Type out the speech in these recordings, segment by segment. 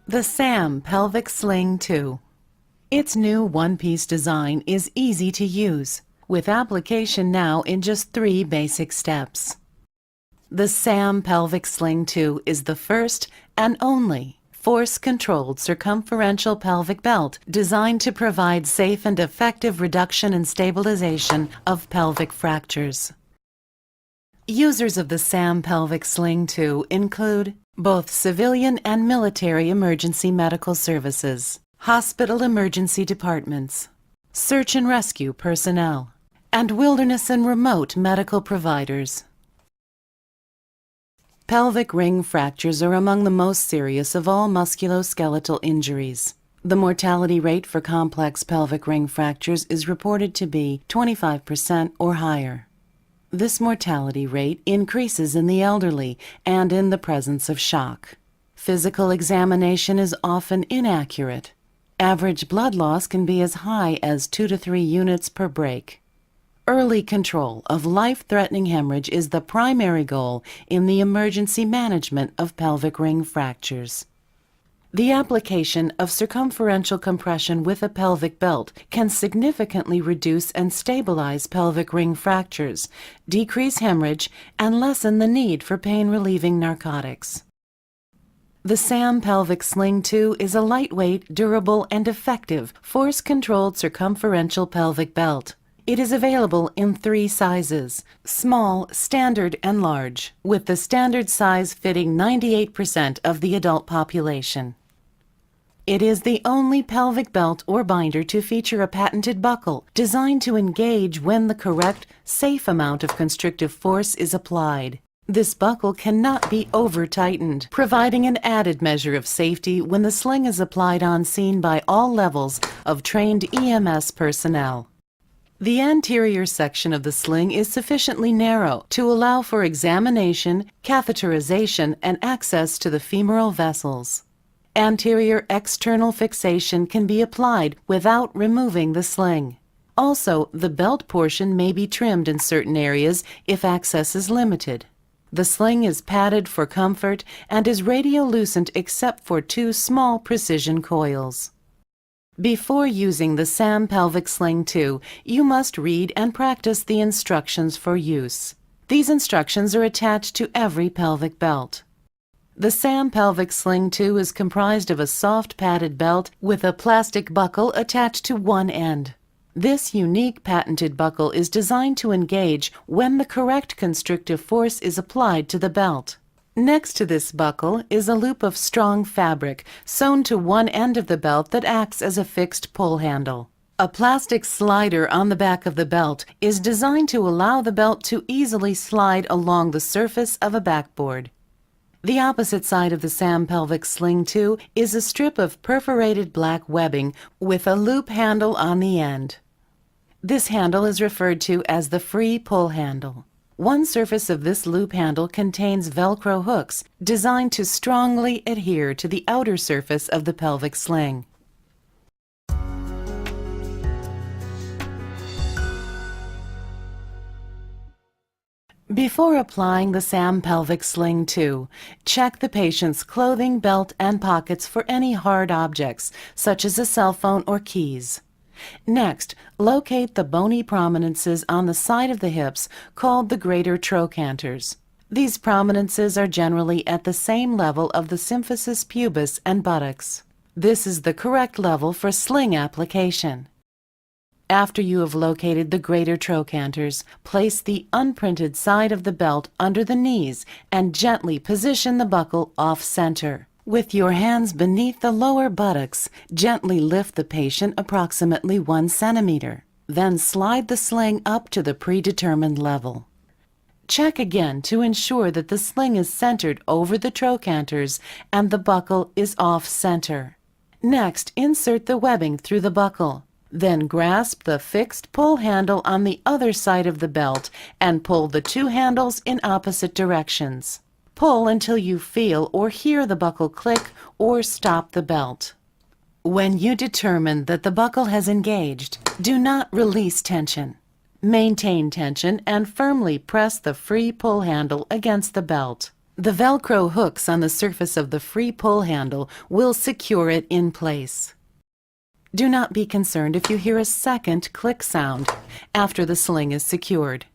The SAM Pelvic Sling Ⅱ. Its new one-piece design is easy to use, with application now in just 3 basic steps. The SAM Pelvic Sling Ⅱ is the first and only force-controlled circumferential pelvic belt designed to provide safe and effective reduction and stabilization of pelvic fractures. Users of the SAM Pelvic Sling Ⅱ include both civilian and military emergency medical services, hospital emergency departments, search and rescue personnel, and wilderness and remote medical providers. Pelvic ring fractures are among the most serious of all musculoskeletal injuries. The mortality rate for complex pelvic ring fractures is reported to be 25% or higher. This mortality rate increases in the elderly and in the presence of shock. Physical examination is often inaccurate. Average blood loss can be as high as 2 to 3 units per break. Early control of life-threatening hemorrhage is the primary goal in the emergency management of pelvic ring fractures. The application of circumferential compression with a pelvic belt can significantly reduce and stabilize pelvic ring fractures, decrease hemorrhage, and lessen the need for pain-relieving narcotics. The SAM Pelvic Sling Ⅱ is a lightweight, durable, and effective force-controlled circumferential pelvic belt. It is available in 3 sizes: small, standard, and large, with the standard size fitting 98% of the adult population. It is the only pelvic belt or binder to feature a patented buckle designed to engage when the correct, safe amount of constrictive force is applied. This buckle cannot be over-tightened, providing an added measure of safety when the sling is applied on scene by all levels of trained EMS personnel. The anterior section of the sling is sufficiently narrow to allow for examination, catheterization, and access to the femoral vessels. Anterior external fixation can be applied without removing the sling. Also, the belt portion may be trimmed in certain areas if access is limited. The sling is padded for comfort and is radiolucent except for 2 small precision coils. Before using the SAM Pelvic Sling Ⅱ, you must read and practice the instructions for use. These instructions are attached to every pelvic belt. The SAM Pelvic Sling Ⅱ is comprised of a soft padded belt with a plastic buckle attached to one end. This unique patented buckle is designed to engage when the correct constrictive force is applied to the belt. Next to this buckle is a loop of strong fabric sewn to one end of the belt that acts as a fixed pull handle. A plastic slider on the back of the belt is designed to allow the belt to easily slide along the surface of a backboard. The opposite side of the SAM Pelvic Sling Ⅱ is a strip of perforated black webbing with a loop handle on the end. This handle is referred to as the free pull handle. One surface of this loop handle contains Velcro hooks designed to strongly adhere to the outer surface of the pelvic sling. Before applying the SAM Pelvic Sling Ⅱ, check the patient's clothing, belt, and pockets for any hard objects, such as a cell phone or keys. Next, locate the bony prominences on the side of the hips called the greater trochanters. These prominences are generally at the same level of the symphysis pubis and buttocks. This is the correct level for sling application. After you have located the greater trochanters, place the unprinted side of the belt under the knees and gently position the buckle off-center. With your hands beneath the lower buttocks, gently lift the patient approximately 1 centimeter. Then slide the sling up to the predetermined level. Check again to ensure that the sling is centered over the trochanters and the buckle is off-center. Next, insert the webbing through the buckle. Then grasp the fixed pull handle on the other side of the belt and pull the 2 handles in opposite directions. Pull until you feel or hear the buckle click or stop the belt. When you determine that the buckle has engaged, do not release tension. Maintain tension and firmly press the free pull handle against the belt. The Velcro hooks on the surface of the free pull handle will secure it in place. Do not be concerned if you hear a second click sound after the sling is secured.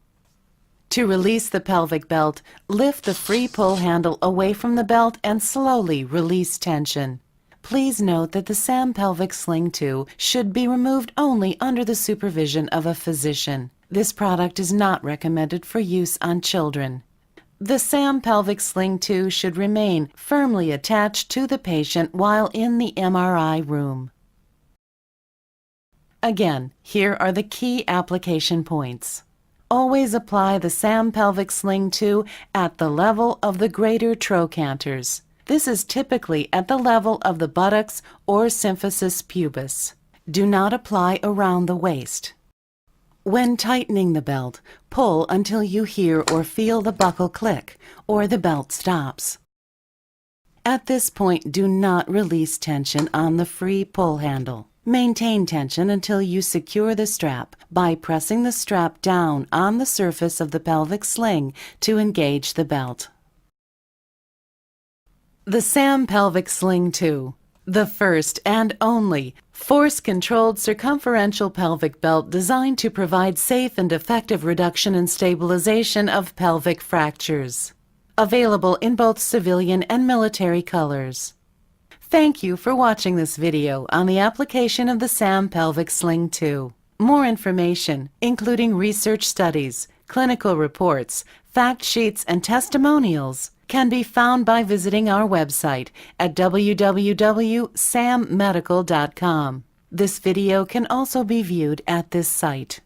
To release the pelvic belt, lift the free pull handle away from the belt and slowly release tension. Please note that the SAM Pelvic Sling Ⅱ should be removed only under the supervision of a physician. This product is not recommended for use on children. The SAM Pelvic Sling Ⅱ should remain firmly attached to the patient while in the MRI room. Again, here are the key application points. Always apply the SAM Pelvic Sling Ⅱ at the level of the greater trochanters. This is typically at the level of the buttocks or symphysis pubis. Do not apply around the waist. When tightening the belt, pull until you hear or feel the buckle click, or the belt stops. At this point, do not release tension on the free pull handle. Maintain tension until you secure the strap by pressing the strap down on the surface of the pelvic sling to engage the belt. The SAM Pelvic Sling Ⅱ, the first and only force-controlled circumferential pelvic belt designed to provide safe and effective reduction and stabilization of pelvic fractures. Available in both civilian and military colors. Thank you for watching this video on the application of the SAM Pelvic Sling Ⅱ. More information, including research studies, clinical reports, fact sheets, and testimonials, can be found by visiting our website at www.sammedical.com. This video can also be viewed at this site.